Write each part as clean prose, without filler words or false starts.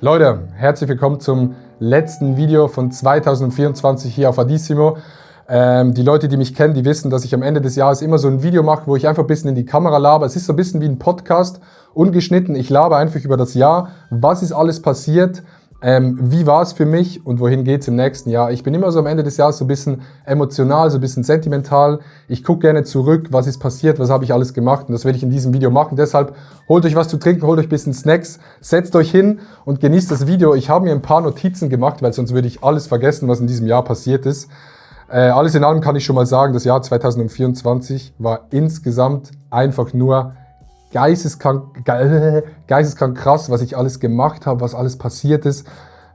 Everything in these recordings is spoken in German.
Leute, herzlich willkommen zum letzten Video von 2024 hier auf Adissimo. Die Leute, die mich kennen, die wissen, dass ich am Ende des Jahres immer so ein Video mache, wo ich einfach ein bisschen in die Kamera laber. Es ist so ein bisschen wie ein Podcast, ungeschnitten. Ich laber einfach über das Jahr. Was ist alles passiert? Wie war es für mich und wohin geht es im nächsten Jahr? Ich bin immer so am Ende des Jahres so ein bisschen emotional, so ein bisschen sentimental. Ich gucke gerne zurück, was ist passiert, was habe ich alles gemacht, und das werde ich in diesem Video machen. Deshalb holt euch was zu trinken, holt euch ein bisschen Snacks, setzt euch hin und genießt das Video. Ich habe mir ein paar Notizen gemacht, weil sonst würde ich alles vergessen, was in diesem Jahr passiert ist. Alles in allem kann ich schon mal sagen, das Jahr 2024 war insgesamt einfach nur geisteskrank krass, was ich alles gemacht habe, was alles passiert ist,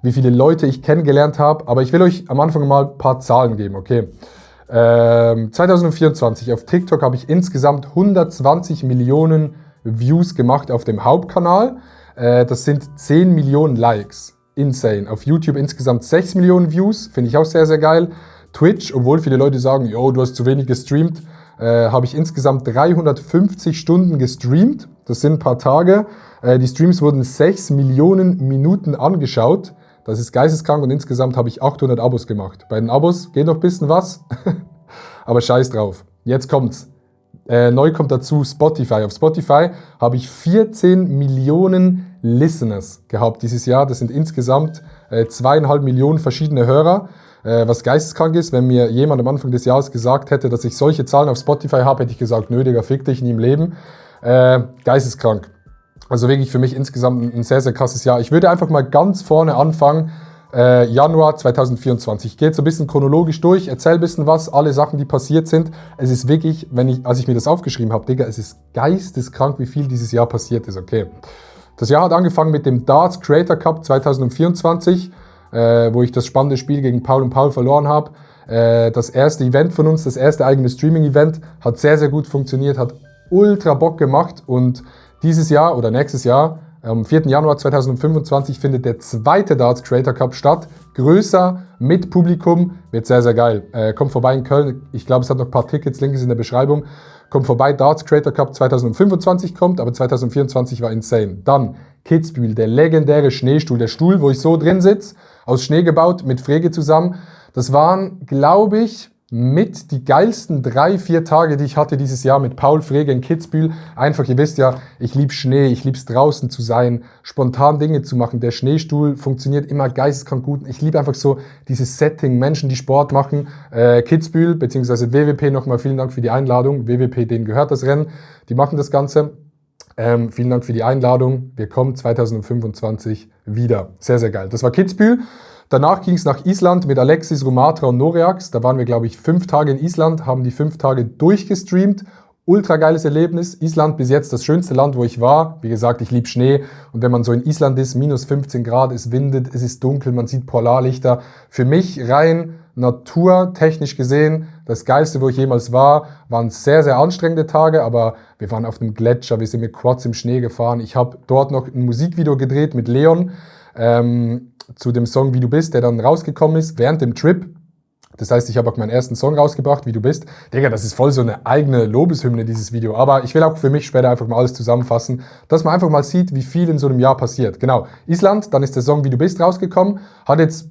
wie viele Leute ich kennengelernt habe. Aber ich will euch am Anfang mal ein paar Zahlen geben, okay? 2024 auf TikTok habe ich insgesamt 120 Millionen Views gemacht auf dem Hauptkanal. Das sind 10 Millionen Likes. Insane. Auf YouTube insgesamt 6 Millionen Views. Finde ich auch sehr, sehr geil. Twitch, obwohl viele Leute sagen, yo, du hast zu wenig gestreamt, habe ich insgesamt 350 Stunden gestreamt. Das sind ein paar Tage. Die Streams wurden 6 Millionen Minuten angeschaut. Das ist geisteskrank, und insgesamt habe ich 800 Abos gemacht. Bei den Abos geht noch ein bisschen was, aber scheiß drauf. Jetzt kommt's. Neu kommt dazu Spotify. Auf Spotify habe ich 14 Millionen Listeners gehabt dieses Jahr. Das sind insgesamt 2,5 Millionen verschiedene Hörer. Was geisteskrank ist, wenn mir jemand am Anfang des Jahres gesagt hätte, dass ich solche Zahlen auf Spotify habe, hätte ich gesagt, nö, Digga, fick dich, nie im Leben. Geisteskrank. Also wirklich für mich insgesamt ein sehr, sehr krasses Jahr. Ich würde einfach mal ganz vorne anfangen, Januar 2024. Ich gehe jetzt so ein bisschen chronologisch durch, erzähle ein bisschen was, alle Sachen, die passiert sind. Es ist wirklich, als ich mir das aufgeschrieben habe, Digga, es ist geisteskrank, wie viel dieses Jahr passiert ist, okay. Das Jahr hat angefangen mit dem Darts Creator Cup 2024, wo ich das spannende Spiel gegen Paul und Paul verloren habe. Das erste Event von uns, das erste eigene Streaming-Event, hat sehr, sehr gut funktioniert, hat ultra Bock gemacht, und dieses Jahr oder nächstes Jahr, am 4. Januar 2025, findet der zweite Darts Creator Cup statt. Größer, mit Publikum, wird sehr, sehr geil. Kommt vorbei in Köln, ich glaube, es hat noch ein paar Tickets, Link ist in der Beschreibung. Kommt vorbei, Darts Creator Cup 2025 kommt, aber 2024 war insane. Dann Kitzbühel, der legendäre Schneestuhl, der Stuhl, wo ich so drin sitze, aus Schnee gebaut, mit Frege zusammen. Das waren, glaube ich, mit die geilsten 3-4 Tage, die ich hatte dieses Jahr mit Paul, Frege in Kitzbühel. Einfach, ihr wisst ja, ich liebe Schnee, ich liebe es draußen zu sein, spontan Dinge zu machen. Der Schneestuhl funktioniert immer geisteskrank gut. Ich liebe einfach so dieses Setting, Menschen, die Sport machen. Kitzbühel, beziehungsweise WWP, nochmal vielen Dank für die Einladung. WWP, denen gehört das Rennen, die machen das Ganze. Vielen Dank für die Einladung. Wir kommen 2025 wieder. Sehr, sehr geil. Das war Kitzbühel. Danach ging es nach Island mit Alexis, Rumatra und Noreax. Da waren wir, glaube ich, 5 Tage in Island, haben die 5 Tage durchgestreamt. Ultra geiles Erlebnis. Island bis jetzt das schönste Land, wo ich war. Wie gesagt, ich liebe Schnee. Und wenn man so in Island ist, minus 15 Grad, es windet, es ist dunkel, man sieht Polarlichter. Für mich rein naturtechnisch gesehen, das Geilste, wo ich jemals war, waren sehr, sehr anstrengende Tage, aber wir waren auf dem Gletscher, wir sind mit Quads im Schnee gefahren. Ich habe dort noch ein Musikvideo gedreht mit Leon, zu dem Song Wie du bist, der dann rausgekommen ist während dem Trip. Das heißt, ich habe auch meinen ersten Song rausgebracht, Wie du bist. Digga, das ist voll so eine eigene Lobeshymne, dieses Video. Aber ich will auch für mich später einfach mal alles zusammenfassen, dass man einfach mal sieht, wie viel in so einem Jahr passiert. Genau, Island, dann ist der Song Wie du bist rausgekommen. Hat jetzt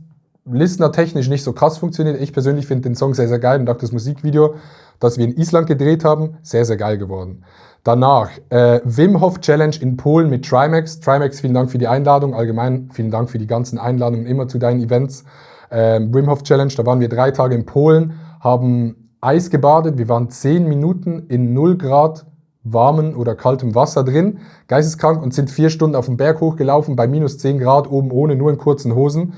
listener-technisch nicht so krass funktioniert. Ich persönlich finde den Song sehr, sehr geil und auch das Musikvideo, das wir in Island gedreht haben, sehr, sehr geil geworden. Danach Wim Hof Challenge in Polen mit Trimax. Trimax, vielen Dank für die Einladung. Allgemein vielen Dank für die ganzen Einladungen immer zu deinen Events. Wim Hof Challenge, da waren wir 3 Tage in Polen, haben Eis gebadet. Wir waren 10 Minuten in 0 Grad warmem oder kaltem Wasser drin, geisteskrank, und sind 4 Stunden auf den Berg hochgelaufen bei minus 10 Grad, oben ohne, nur in kurzen Hosen.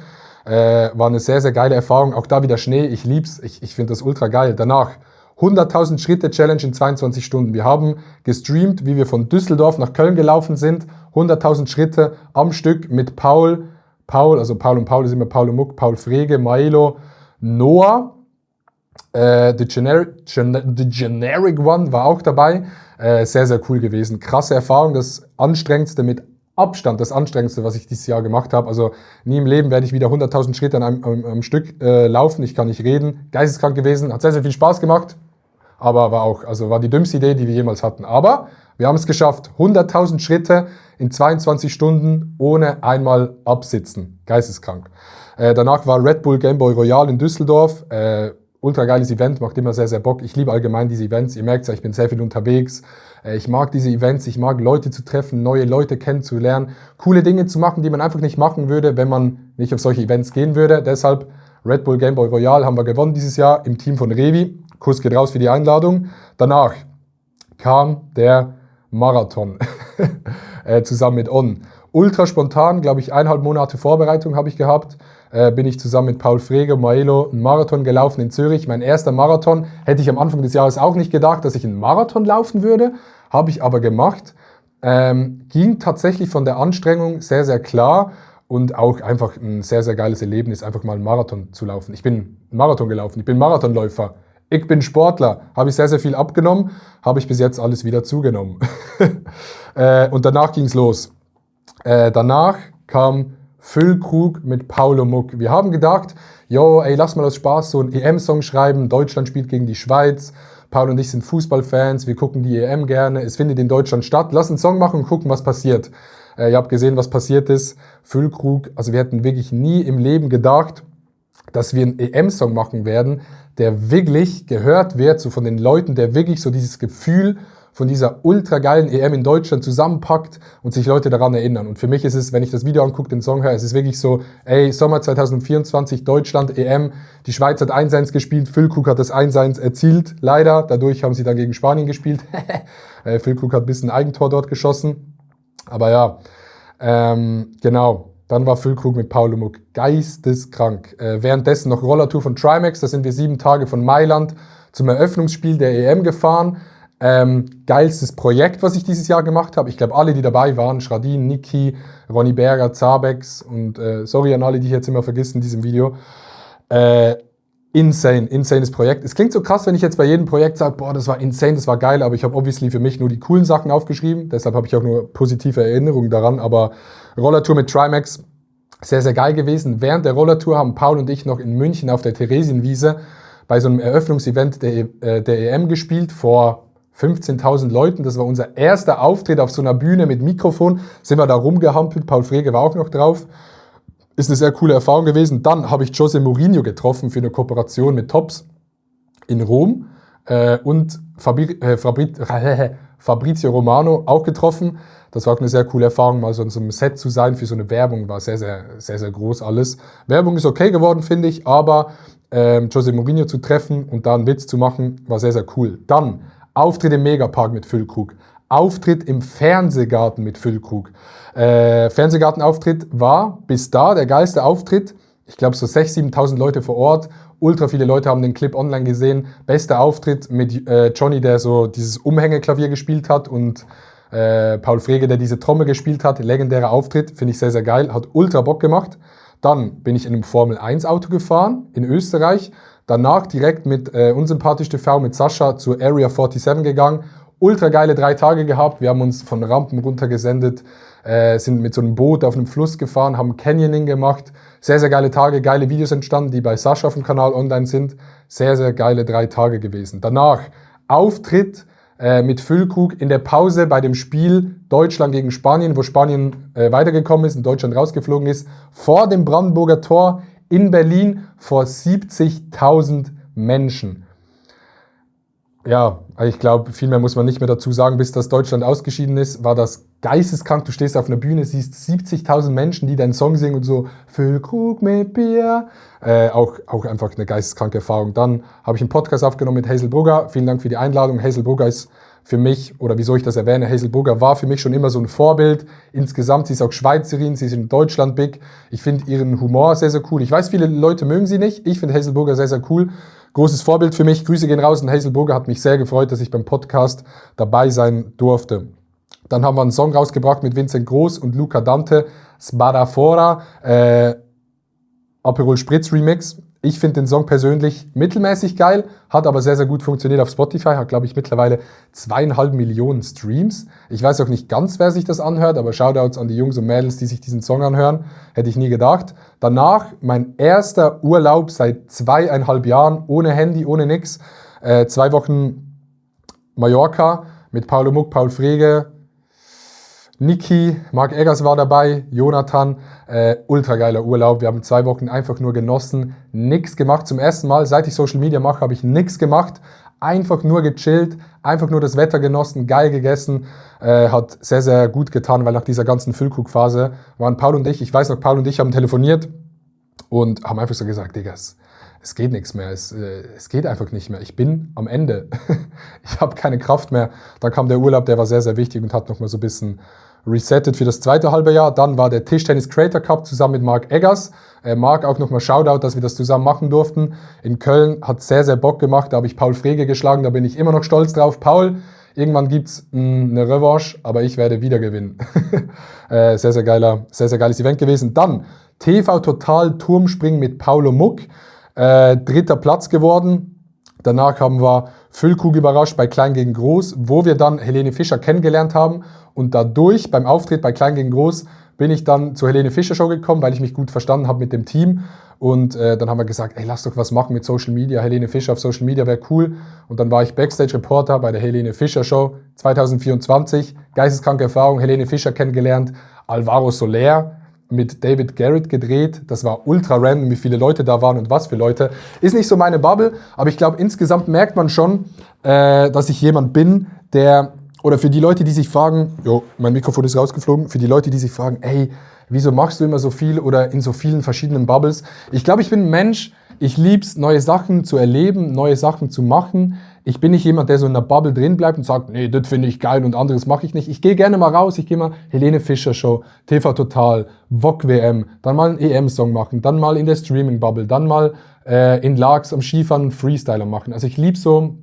War eine sehr, sehr geile Erfahrung. Auch da wieder Schnee, ich lieb's, ich finde das ultra geil. Danach 100.000 Schritte Challenge in 22 Stunden. Wir haben gestreamt, wie wir von Düsseldorf nach Köln gelaufen sind. 100.000 Schritte am Stück mit Paul, also Paul und Paul ist immer Paul und Muck, Paul Frege, Maelo, Noah. The Generic One war auch dabei. Sehr, sehr cool gewesen. Krasse Erfahrung, das anstrengendste mit Abstand, das anstrengendste, was ich dieses Jahr gemacht habe. Also nie im Leben werde ich wieder 100.000 Schritte am Stück laufen. Ich kann nicht reden. Geisteskrank gewesen, hat sehr, sehr viel Spaß gemacht. Aber war die dümmste Idee, die wir jemals hatten. Aber Wir haben es geschafft, 100.000 Schritte in 22 Stunden ohne einmal absitzen. Geisteskrank. Danach war Red Bull Game Boy Royale in Düsseldorf. Ultra geiles Event, macht immer sehr, sehr Bock. Ich liebe allgemein diese Events. Ihr merkt ja, ich bin sehr viel unterwegs. Ich mag diese Events, ich mag Leute zu treffen, neue Leute kennenzulernen, coole Dinge zu machen, die man einfach nicht machen würde, wenn man nicht auf solche Events gehen würde. Deshalb Red Bull Game Boy Royale haben wir gewonnen dieses Jahr im Team von Revi. Kuss geht raus für die Einladung. Danach kam der Marathon zusammen mit On. Ultra spontan, glaube ich, 1,5 Monate Vorbereitung habe ich gehabt. Bin ich zusammen mit Paul Frege und Maelo einen Marathon gelaufen in Zürich. Mein erster Marathon. Hätte ich am Anfang des Jahres auch nicht gedacht, dass ich einen Marathon laufen würde. Habe ich aber gemacht. Ging tatsächlich von der Anstrengung sehr, sehr klar und auch einfach ein sehr, sehr geiles Erlebnis, einfach mal einen Marathon zu laufen. Ich bin einen Marathon gelaufen, ich bin Marathonläufer. Ich bin Sportler, habe ich sehr, sehr viel abgenommen, habe ich bis jetzt alles wieder zugenommen. Und danach ging es los. Danach kam Füllkrug mit Paulo Muck. Wir haben gedacht, yo, ey, lass mal aus Spaß so einen EM-Song schreiben. Deutschland spielt gegen die Schweiz. Paul und ich sind Fußballfans, wir gucken die EM gerne. Es findet in Deutschland statt. Lass einen Song machen und gucken, was passiert. Ihr habt gesehen, was passiert ist. Füllkrug, also wir hätten wirklich nie im Leben gedacht, dass wir einen EM-Song machen werden, der wirklich gehört wird, so von den Leuten, der wirklich so dieses Gefühl von dieser ultra geilen EM in Deutschland zusammenpackt und sich Leute daran erinnern. Und für mich ist es, wenn ich das Video angucke, den Song höre, es ist wirklich so, ey, Sommer 2024, Deutschland, EM, die Schweiz hat 1-1 gespielt, Füllkrug hat das 1-1 erzielt, leider, dadurch haben sie dann gegen Spanien gespielt. Füllkrug hat ein bisschen Eigentor dort geschossen, aber ja, genau. Dann war Füllkrug mit Paulo Muck geisteskrank. Währenddessen noch Rollertour von Trimax, da sind wir 7 Tage von Mailand zum Eröffnungsspiel der EM gefahren. Geilstes Projekt, was ich dieses Jahr gemacht habe. Ich glaube, alle, die dabei waren, Schradin, Niki, Ronny Berger, Zabex und sorry an alle, die ich jetzt immer vergesse in diesem Video. Insanes Projekt. Es klingt so krass, wenn ich jetzt bei jedem Projekt sage, boah, das war insane, das war geil, aber ich habe obviously für mich nur die coolen Sachen aufgeschrieben, deshalb habe ich auch nur positive Erinnerungen daran, aber Rollertour mit Trimax, sehr, sehr geil gewesen. Während der Rollertour haben Paul und ich noch in München auf der Theresienwiese bei so einem Eröffnungsevent der EM gespielt, vor 15.000 Leuten. Das war unser erster Auftritt auf so einer Bühne mit Mikrofon. Sind wir da rumgehampelt, Paul Frege war auch noch drauf. Ist eine sehr coole Erfahrung gewesen. Dann habe ich José Mourinho getroffen für eine Kooperation mit Tops in Rom und Fabrizio Romano auch getroffen. Das war auch eine sehr coole Erfahrung, mal so in so einem Set zu sein für so eine Werbung. War sehr, sehr, sehr, sehr groß alles. Werbung ist okay geworden, finde ich, aber José Mourinho zu treffen und da einen Witz zu machen, war sehr, sehr cool. Dann Auftritt im Megapark mit Füllkrug. Auftritt im Fernsehgarten mit Füllkrug. Fernsehgartenauftritt war bis da der geilste Auftritt. Ich glaube so 6.000, 7.000 Leute vor Ort. Ultra viele Leute haben den Clip online gesehen. Bester Auftritt mit Johnny, der so dieses Umhängeklavier gespielt hat und Paul Frege, der diese Trommel gespielt hat. Legendärer Auftritt, finde ich sehr, sehr geil. Hat ultra Bock gemacht. Dann bin ich in einem Formel-1-Auto gefahren in Österreich. Danach direkt mit Unsympathisch TV mit Sascha zur Area 47 gegangen. Ultra geile 3 Tage gehabt. Wir haben uns von Rampen runter gesendet, sind mit so einem Boot auf einem Fluss gefahren, haben Canyoning gemacht. Sehr, sehr geile Tage, geile Videos entstanden, die bei Sascha auf dem Kanal online sind. Sehr, sehr geile 3 Tage gewesen. Danach Auftritt mit Füllkrug in der Pause bei dem Spiel Deutschland gegen Spanien, wo Spanien weitergekommen ist und Deutschland rausgeflogen ist, vor dem Brandenburger Tor in Berlin vor 70.000 Menschen. Ja, ich glaube, viel mehr muss man nicht mehr dazu sagen. Bis das Deutschland ausgeschieden ist, war das geisteskrank. Du stehst auf einer Bühne, siehst 70.000 Menschen, die deinen Song singen und so Füllkrug mit Bier. Auch einfach eine geisteskranke Erfahrung. Dann habe ich einen Podcast aufgenommen mit Hazel Brugger. Vielen Dank für die Einladung. Hazel Brugger ist für mich, oder wieso ich das erwähne, Hazel Brugger war für mich schon immer so ein Vorbild. Insgesamt, sie ist auch Schweizerin, sie ist in Deutschland big. Ich finde ihren Humor sehr, sehr cool. Ich weiß, viele Leute mögen sie nicht. Ich finde Hazel Brugger sehr, sehr cool. Großes Vorbild für mich. Grüße gehen raus. Und Hazel Brugger hat mich sehr gefreut, dass ich beim Podcast dabei sein durfte. Dann haben wir einen Song rausgebracht mit Vincent Groß und Luca Dante, Spadafora, Aperol Spritz Remix. Ich finde den Song persönlich mittelmäßig geil, hat aber sehr, sehr gut funktioniert auf Spotify, hat, glaube ich, mittlerweile 2,5 Millionen Streams. Ich weiß auch nicht ganz, wer sich das anhört, aber Shoutouts an die Jungs und Mädels, die sich diesen Song anhören. Hätte ich nie gedacht. Danach mein erster Urlaub seit 2,5 Jahren, ohne Handy, ohne nix. 2 Wochen Mallorca. mit Paolo Muck, Paul Frege, Niki, Marc Eggers war dabei, Jonathan, ultra geiler Urlaub. Wir haben 2 Wochen einfach nur genossen, nichts gemacht. Zum ersten Mal, seit ich Social Media mache, habe ich nichts gemacht. Einfach nur gechillt, einfach nur das Wetter genossen, geil gegessen. Hat sehr, sehr gut getan, weil nach dieser ganzen Füllkrug-Phase waren Paul und ich weiß noch, Paul und ich haben telefoniert und haben einfach so gesagt, Digga, es geht nichts mehr, es geht einfach nicht mehr. Ich bin am Ende. Ich habe keine Kraft mehr. Dann kam der Urlaub, der war sehr, sehr wichtig und hat nochmal so ein bisschen resettet für das zweite halbe Jahr. Dann war der Tischtennis Creator Cup zusammen mit Marc Eggers. Marc, auch nochmal Shoutout, dass wir das zusammen machen durften. In Köln hat sehr, sehr Bock gemacht. Da habe ich Paul Frege geschlagen, da bin ich immer noch stolz drauf. Paul, irgendwann gibt es eine Revanche, aber ich werde wieder gewinnen. Sehr, sehr geiles Event gewesen. Dann TV Total Turmspringen mit Paolo Muck. 3. Platz geworden. Danach haben wir Füllkrug überrascht bei Klein gegen Groß, wo wir dann Helene Fischer kennengelernt haben. Und dadurch, beim Auftritt bei Klein gegen Groß, bin ich dann zur Helene Fischer Show gekommen, weil ich mich gut verstanden habe mit dem Team. Und dann haben wir gesagt, ey, lass doch was machen mit Social Media. Helene Fischer auf Social Media wäre cool. Und dann war ich Backstage-Reporter bei der Helene Fischer Show 2024. Geisteskranke Erfahrung, Helene Fischer kennengelernt, Alvaro Soler mit David Garrett gedreht. Das war ultra random, wie viele Leute da waren und was für Leute. Ist nicht so meine Bubble, aber ich glaube, insgesamt merkt man schon, dass ich jemand bin, der, oder für die Leute, die sich fragen, jo, mein Mikrofon ist rausgeflogen, für die Leute, die sich fragen, ey, wieso machst du immer so viel oder in so vielen verschiedenen Bubbles? Ich glaube, ich bin ein Mensch, ich lieb's, neue Sachen zu erleben, neue Sachen zu machen. Ich bin nicht jemand, der so in der Bubble drin bleibt und sagt, nee, das finde ich geil und anderes mache ich nicht. Ich gehe gerne mal raus, ich gehe mal Helene Fischer Show, TV Total, VOG WM, dann mal einen EM-Song machen, dann mal in der Streaming-Bubble, dann mal in Largs am Skifahren einen Freestyler machen. Also ich liebe so,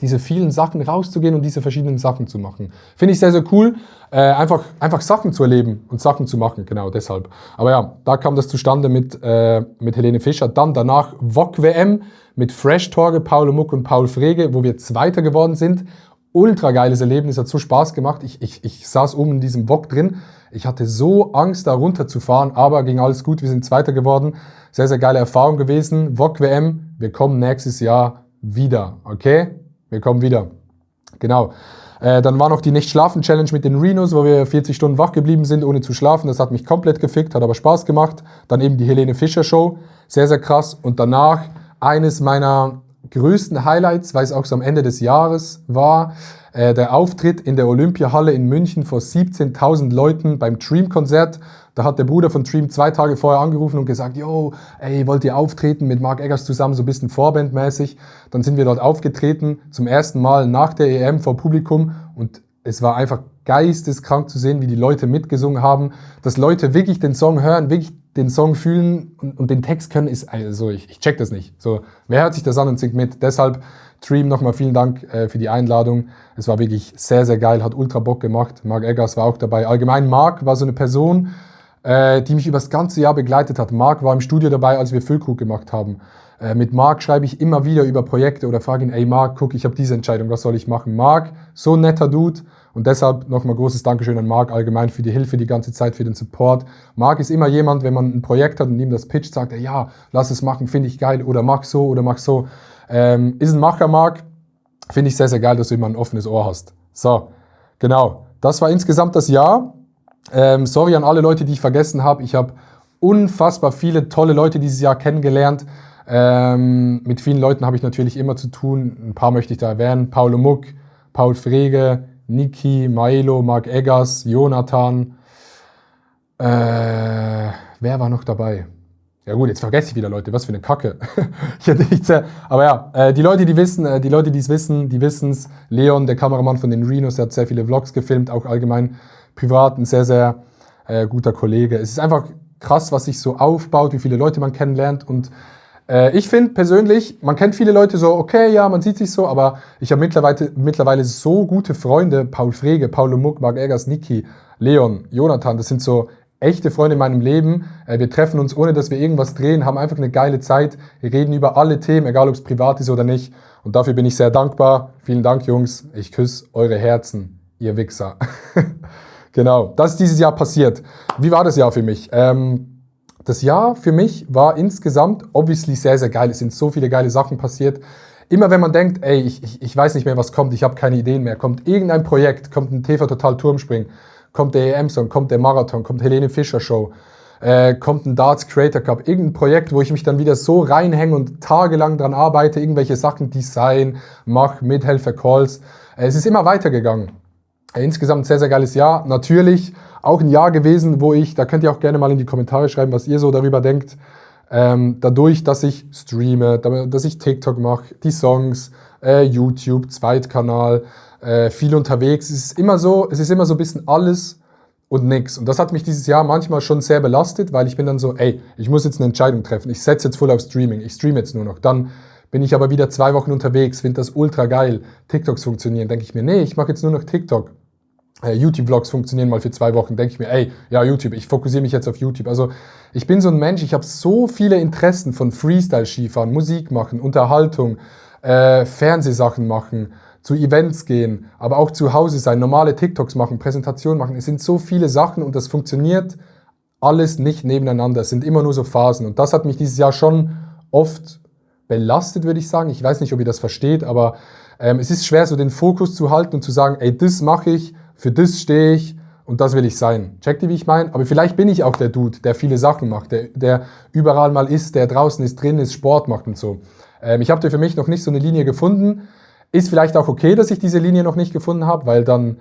diese vielen Sachen rauszugehen und diese verschiedenen Sachen zu machen. Finde ich sehr, sehr cool, einfach Sachen zu erleben und Sachen zu machen, genau deshalb. Aber ja, da kam das zustande mit Helene Fischer. Dann danach VOG WM mit Fresh Torge, Paolo Muck und Paul Frege, wo wir Zweiter geworden sind. Ultra geiles Erlebnis, hat so Spaß gemacht. Ich saß oben in diesem VOG drin. Ich hatte so Angst, da runterzufahren, aber ging alles gut. Wir sind Zweiter geworden. Sehr, sehr geile Erfahrung gewesen. VOG WM, wir kommen nächstes Jahr wieder, okay? Wir kommen wieder. Genau. Dann war noch die Nicht-Schlafen-Challenge mit den Renos, wo wir 40 Stunden wach geblieben sind, ohne zu schlafen. Das hat mich komplett gefickt, hat aber Spaß gemacht. Dann eben die Helene Fischer Show. Sehr, sehr krass. Und danach eines meiner größten Highlights, weil es auch so am Ende des Jahres war, der Auftritt in der Olympiahalle in München vor 17.000 Leuten beim Dream-Konzert. Da hat der Bruder von Dream 2 Tage vorher angerufen und gesagt, yo, ey, wollt ihr auftreten mit Marc Eggers zusammen, so ein bisschen vorbandmäßig. Dann sind wir dort aufgetreten, zum ersten Mal nach der EM vor Publikum und es war einfach geisteskrank zu sehen, wie die Leute mitgesungen haben, dass Leute wirklich den Song hören, wirklich den Song fühlen und den Text können, ist, also ich check das nicht. So, wer hört sich das an und singt mit? Deshalb, Dream, nochmal vielen Dank für die Einladung. Es war wirklich sehr, sehr geil, hat ultra Bock gemacht. Marc Eggers war auch dabei. Allgemein, Marc war so eine Person, die mich über das ganze Jahr begleitet hat. Marc war im Studio dabei, als wir Füllkrug gemacht haben. Mit Marc schreibe ich immer wieder über Projekte oder frage ihn, ey Marc, guck, ich habe diese Entscheidung, was soll ich machen? Marc, so ein netter Dude. Und deshalb nochmal großes Dankeschön an Marc allgemein für die Hilfe die ganze Zeit, für den Support. Marc ist immer jemand, wenn man ein Projekt hat und ihm das pitcht, sagt er, ja, lass es machen, finde ich geil oder mach so oder mach so. Ist ein Macher, Marc. Finde ich sehr, sehr geil, dass du immer ein offenes Ohr hast. So, genau. Das war insgesamt das Jahr. Sorry an alle Leute, die ich vergessen habe. Ich habe unfassbar viele tolle Leute dieses Jahr kennengelernt. Mit vielen Leuten habe ich natürlich immer zu tun. Ein paar möchte ich da erwähnen. Paolo Muck, Paul Frege, Niki, Maelo, Marc Eggers, Jonathan. Wer war noch dabei? Ja gut, jetzt vergesse ich wieder Leute, was für eine Kacke. Ich hätte nicht sehr, aber ja, die Leute, die es wissen, die wissen es. Leon, der Kameramann von den Renos, der hat sehr viele Vlogs gefilmt, auch allgemein privat, ein sehr, sehr guter Kollege. Es ist einfach krass, was sich so aufbaut, wie viele Leute man kennenlernt und ich finde persönlich, man kennt viele Leute so, okay, ja, man sieht sich so, aber ich habe mittlerweile so gute Freunde, Paul Frege, Paolo Muck, Marc Eggers, Niki, Leon, Jonathan, das sind so echte Freunde in meinem Leben. Wir treffen uns, ohne dass wir irgendwas drehen, haben einfach eine geile Zeit. Wir reden über alle Themen, egal ob es privat ist oder nicht. Und dafür bin ich sehr dankbar. Vielen Dank, Jungs. Ich küsse eure Herzen, ihr Wichser. Genau, das ist dieses Jahr passiert. Wie war das Jahr für mich? Das Jahr für mich war insgesamt obviously sehr, sehr geil. Es sind so viele geile Sachen passiert. immer wenn man denkt, ey, ich weiß nicht mehr, was kommt, ich habe keine Ideen mehr, kommt irgendein Projekt, kommt ein TV Total Turmspringen, kommt der EM-Song, kommt der Marathon, kommt Helene Fischer Show, kommt ein Darts Creator Cup, irgendein Projekt, wo ich mich dann wieder so reinhänge und tagelang dran arbeite, irgendwelche Sachen design, mache, mithelfe, Calls. Es ist immer weitergegangen. Insgesamt ein sehr, sehr geiles Jahr. Natürlich auch ein Jahr gewesen, wo da könnt ihr auch gerne mal in die Kommentare schreiben, was ihr so darüber denkt. Dadurch, dass ich streame, dass ich TikTok mache, die Songs, YouTube, Zweitkanal, viel unterwegs. Es ist immer so ein bisschen alles und nix. Und das hat mich dieses Jahr manchmal schon sehr belastet, weil ich bin dann so, ey, ich muss jetzt eine Entscheidung treffen. Ich setze jetzt voll auf Streaming. Ich streame jetzt nur noch. Dann bin ich aber wieder 2 Wochen unterwegs, finde das ultra geil. TikToks funktionieren. Denke ich mir, nee, ich mache jetzt nur noch TikTok. YouTube-Vlogs funktionieren mal für 2 Wochen, denke ich mir, ey, ja, YouTube, ich fokussiere mich jetzt auf YouTube. Also ich bin so ein Mensch, ich habe so viele Interessen von Freestyle-Skifahren, Musik machen, Unterhaltung, Fernsehsachen machen, zu Events gehen, aber auch zu Hause sein, normale TikToks machen, Präsentationen machen. Es sind so viele Sachen und das funktioniert alles nicht nebeneinander. Es sind immer nur so Phasen und das hat mich dieses Jahr schon oft belastet, würde ich sagen. Ich weiß nicht, ob ihr das versteht, aber es ist schwer, so den Fokus zu halten und zu sagen, ey, das mache ich, für das stehe ich und das will ich sein. Checkt ihr, wie ich meine? Aber vielleicht bin ich auch der Dude, der viele Sachen macht, der überall mal ist, der draußen ist, drin ist, Sport macht und so. Ich habe da für mich noch nicht so eine Linie gefunden. Ist vielleicht auch okay, dass ich diese Linie noch nicht gefunden habe, weil dann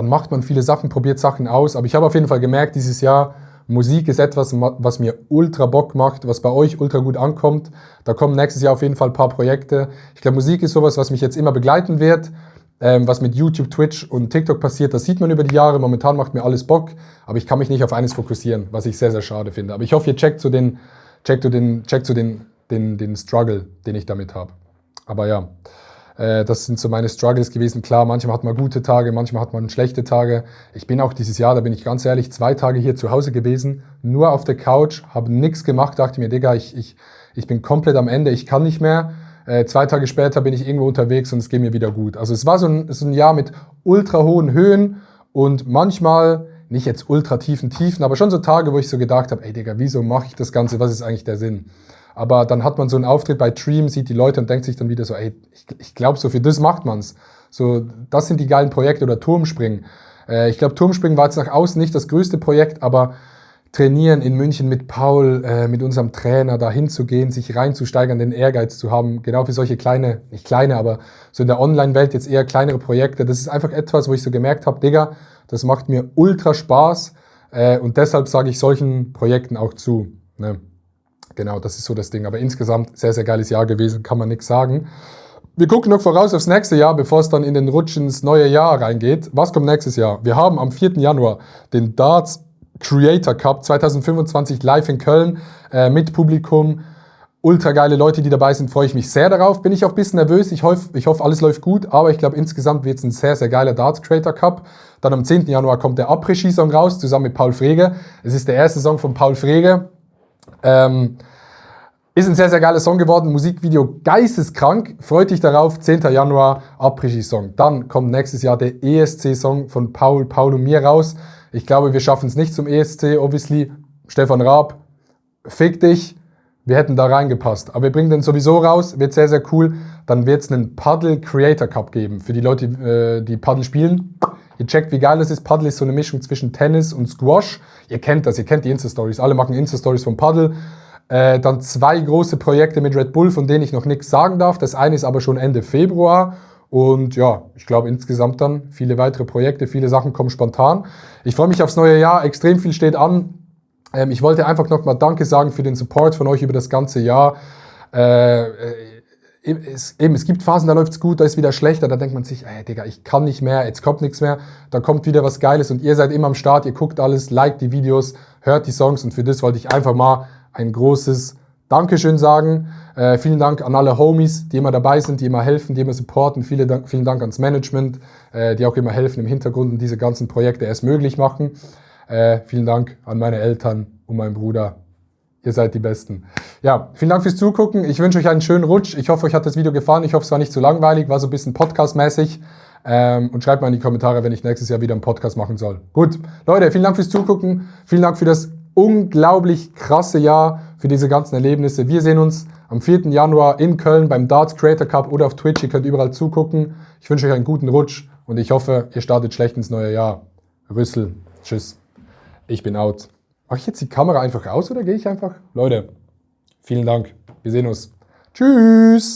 macht man viele Sachen, probiert Sachen aus. Aber ich habe auf jeden Fall gemerkt, dieses Jahr, Musik ist etwas, was mir ultra Bock macht, was bei euch ultra gut ankommt. Da kommen nächstes Jahr auf jeden Fall ein paar Projekte. Ich glaube, Musik ist sowas, was mich jetzt immer begleiten wird. Was mit YouTube, Twitch und TikTok passiert, das sieht man über die Jahre. Momentan macht mir alles Bock, aber ich kann mich nicht auf eines fokussieren, was ich sehr, sehr schade finde. Aber ich hoffe, ihr checkt so den Struggle, den ich damit habe. Aber ja, das sind so meine Struggles gewesen. Klar, manchmal hat man gute Tage, manchmal hat man schlechte Tage. Ich bin auch dieses Jahr, da bin ich ganz ehrlich, 2 Tage hier zu Hause gewesen, nur auf der Couch, habe nichts gemacht, dachte mir, Digga, ich bin komplett am Ende, ich kann nicht mehr. 2 Tage später bin ich irgendwo unterwegs und es geht mir wieder gut. Also es war so ein Jahr mit ultra hohen Höhen und manchmal, nicht jetzt ultra tiefen Tiefen, aber schon so Tage, wo ich so gedacht habe, ey Digga, wieso mache ich das Ganze, was ist eigentlich der Sinn? Aber dann hat man so einen Auftritt bei Dream, sieht die Leute und denkt sich dann wieder so, ey, ich glaube, so für das macht man's. So, das sind die geilen Projekte oder Turmspringen. Ich glaube, Turmspringen war jetzt nach außen nicht das größte Projekt, aber trainieren in München mit Paul, mit unserem Trainer, da hinzugehen, sich reinzusteigern, den Ehrgeiz zu haben, genau für solche nicht kleine, aber so in der Online-Welt jetzt eher kleinere Projekte. Das ist einfach etwas, wo ich so gemerkt habe, Digga, das macht mir ultra Spaß und deshalb sage ich solchen Projekten auch zu. Ne? Genau, das ist so das Ding. Aber insgesamt sehr, sehr geiles Jahr gewesen, kann man nichts sagen. Wir gucken noch voraus aufs nächste Jahr, bevor es dann in den Rutsch ins neue Jahr reingeht. Was kommt nächstes Jahr? Wir haben am 4. Januar den Darts Creator Cup 2025 live in Köln mit Publikum. Ultra geile Leute, die dabei sind, freue ich mich sehr darauf. Bin ich auch ein bisschen nervös. Ich hoffe, alles läuft gut, aber ich glaube, insgesamt wird es ein sehr, sehr geiler Darts Creator Cup. Dann am 10. Januar kommt der Après-Ski-Song raus, zusammen mit Paul Frege. Es ist der erste Song von Paul Frege. Ist ein sehr, sehr geiler Song geworden. Musikvideo geisteskrank. Freut dich darauf. 10. Januar, Après-Ski-Song. Dann kommt nächstes Jahr der ESC-Song von Paul und mir raus. Ich glaube, wir schaffen es nicht zum ESC, obviously. Stefan Raab, fick dich. Wir hätten da reingepasst. Aber wir bringen den sowieso raus. Wird sehr, sehr cool. Dann wird es einen Paddle Creator Cup geben. Für die Leute, die Paddle spielen. Ihr checkt, wie geil das ist. Paddle ist so eine Mischung zwischen Tennis und Squash. Ihr kennt das, ihr kennt die Insta-Stories. Alle machen Insta-Stories vom Paddle. Dann 2 große Projekte mit Red Bull, von denen ich noch nichts sagen darf. Das eine ist aber schon Ende Februar. Und ja, ich glaube insgesamt dann viele weitere Projekte, viele Sachen kommen spontan. Ich freue mich aufs neue Jahr, extrem viel steht an. Ich wollte einfach nochmal Danke sagen für den Support von euch über das ganze Jahr. Es gibt Phasen, da läuft's gut, da ist wieder schlechter, da denkt man sich, ey Digga, ich kann nicht mehr, jetzt kommt nichts mehr, da kommt wieder was Geiles und ihr seid immer am Start, ihr guckt alles, liked die Videos, hört die Songs und für das wollte ich einfach mal ein großes Dankeschön sagen. Vielen Dank an alle Homies, die immer dabei sind, die immer helfen, die immer supporten. Vielen Dank ans Management, die auch immer helfen im Hintergrund und diese ganzen Projekte erst möglich machen. Vielen Dank an meine Eltern und meinen Bruder. Ihr seid die Besten. Ja, vielen Dank fürs Zugucken. Ich wünsche euch einen schönen Rutsch. Ich hoffe, euch hat das Video gefallen. Ich hoffe, es war nicht zu langweilig, war so ein bisschen Podcast-mäßig. Und schreibt mal in die Kommentare, wenn ich nächstes Jahr wieder einen Podcast machen soll. Gut, Leute, vielen Dank fürs Zugucken. Vielen Dank für das unglaublich krasse Jahr, für diese ganzen Erlebnisse. Wir sehen uns am 4. Januar in Köln beim Darts Creator Cup oder auf Twitch. Ihr könnt überall zugucken. Ich wünsche euch einen guten Rutsch und ich hoffe, ihr startet schlecht ins neue Jahr. Rüssel. Tschüss. Ich bin out. Mache ich jetzt die Kamera einfach aus oder gehe ich einfach? Leute, vielen Dank. Wir sehen uns. Tschüss.